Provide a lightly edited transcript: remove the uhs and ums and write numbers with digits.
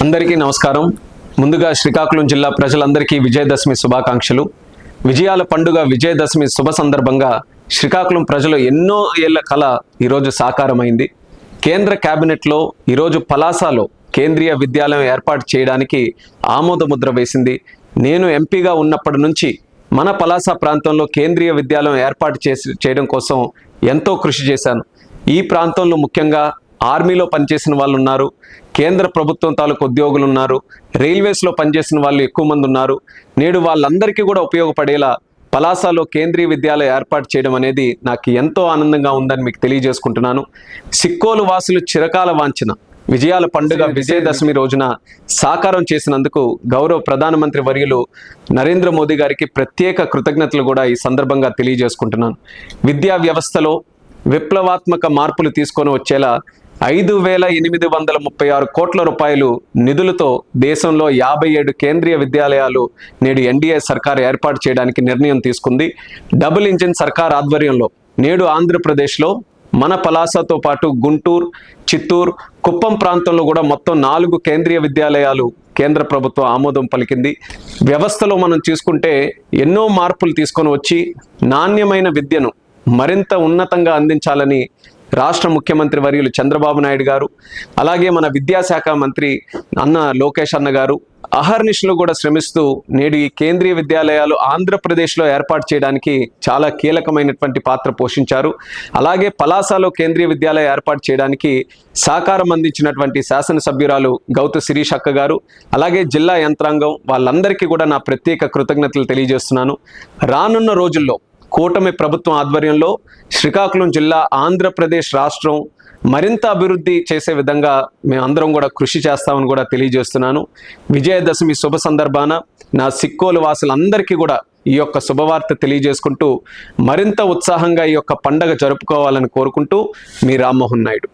అందరికీ నమస్కారం. ముందుగా శ్రీకాకుళం జిల్లా ప్రజలందరికీ విజయదశమి శుభాకాంక్షలు. విజయాల పండుగ విజయదశమి శుభ సందర్భంగా శ్రీకాకుళం ప్రజలు ఎన్నో ఏళ్ల కళ ఈరోజు సాకారమైంది. కేంద్ర కేబినెట్లో ఈరోజు పలాసలో కేంద్రీయ విద్యాలయం ఏర్పాటు చేయడానికి ఆమోద ముద్ర వేసింది. నేను ఎంపీగా ఉన్నప్పటి నుంచి మన పలాస ప్రాంతంలో కేంద్రీయ విద్యాలయం ఏర్పాటు చేయడం కోసం ఎంతో కృషి చేశాను. ఈ ప్రాంతంలో ముఖ్యంగా ఆర్మీలో పనిచేసిన వాళ్ళు ఉన్నారు, కేంద్ర ప్రభుత్వం తాలూకు ఉద్యోగులు ఉన్నారు, రైల్వేస్లో పనిచేసిన వాళ్ళు ఎక్కువ మంది ఉన్నారు. నేడు వాళ్ళందరికీ కూడా ఉపయోగపడేలా పలాసలో కేంద్రీయ విద్యాలయం ఏర్పాటు చేయడం అనేది నాకు ఎంతో ఆనందంగా ఉందని మీకు తెలియజేసుకుంటున్నాను. సిక్కోలు వాసులు చిరకాల వాంఛన విజయాల పండుగ విజయదశమి రోజున సాకారం చేసినందుకు గౌరవ ప్రధానమంత్రి వర్యులు నరేంద్ర మోదీ గారికి ప్రత్యేక కృతజ్ఞతలు కూడా ఈ సందర్భంగా తెలియజేసుకుంటున్నాను. విద్యా వ్యవస్థలో విప్లవాత్మక మార్పులు తీసుకొని వచ్చేలా 5,836 కోట్ల రూపాయలు నిధులతో దేశంలో 57 కేంద్రీయ విద్యాలయాలు నేడు ఎన్డీఏ సర్కార్ ఏర్పాటు చేయడానికి నిర్ణయం తీసుకుంది. డబుల్ ఇంజిన్ సర్కార్ ఆధ్వర్యంలో నేడు ఆంధ్రప్రదేశ్లో మన పలాసతో పాటు గుంటూరు, చిత్తూరు, కుప్పం ప్రాంతంలో కూడా మొత్తం 4 కేంద్రీయ విద్యాలయాలు కేంద్ర ప్రభుత్వం ఆమోదం పలికింది. వ్యవస్థలో మనం చూసుకుంటే ఎన్నో మార్పులు తీసుకొని వచ్చి నాణ్యమైన విద్యను మరింత ఉన్నతంగా అందించాలని రాష్ట్ర ముఖ్యమంత్రి వర్యులు చంద్రబాబు నాయుడు గారు, అలాగే మన విద్యాశాఖ మంత్రి అన్న లోకేష్ అన్న గారు అహర్నిశలు కూడా శ్రమిస్తూ నేడు ఈ కేంద్రీయ విద్యాలయాలు ఆంధ్రప్రదేశ్లో ఏర్పాటు చేయడానికి చాలా కీలకమైనటువంటి పాత్ర పోషించారు. అలాగే పలాసలో కేంద్రీయ విద్యాలయం ఏర్పాటు చేయడానికి సహకారం అందించినటువంటి శాసనసభ్యురాలు గౌతు శిరీష్ అక్క గారు, అలాగే జిల్లా యంత్రాంగం వాళ్ళందరికీ కూడా నా ప్రత్యేక కృతజ్ఞతలు తెలియజేస్తున్నాను. రానున్న రోజుల్లో కూటమి ప్రభుత్వం ఆధ్వర్యంలో శ్రీకాకుళం జిల్లా, ఆంధ్రప్రదేశ్ రాష్ట్రం మరింత అభివృద్ధి చేసే విధంగా మేమందరం కూడా కృషి చేస్తామని కూడా తెలియజేస్తున్నాను. విజయదశమి శుభ సందర్భాన నా సిక్కోలు వాసులందరికీ కూడా ఈ యొక్క శుభవార్త తెలియజేసుకుంటూ మరింత ఉత్సాహంగా ఈ యొక్క పండగ జరుపుకోవాలని కోరుకుంటూ మీ రామ్మోహన్ నాయుడు.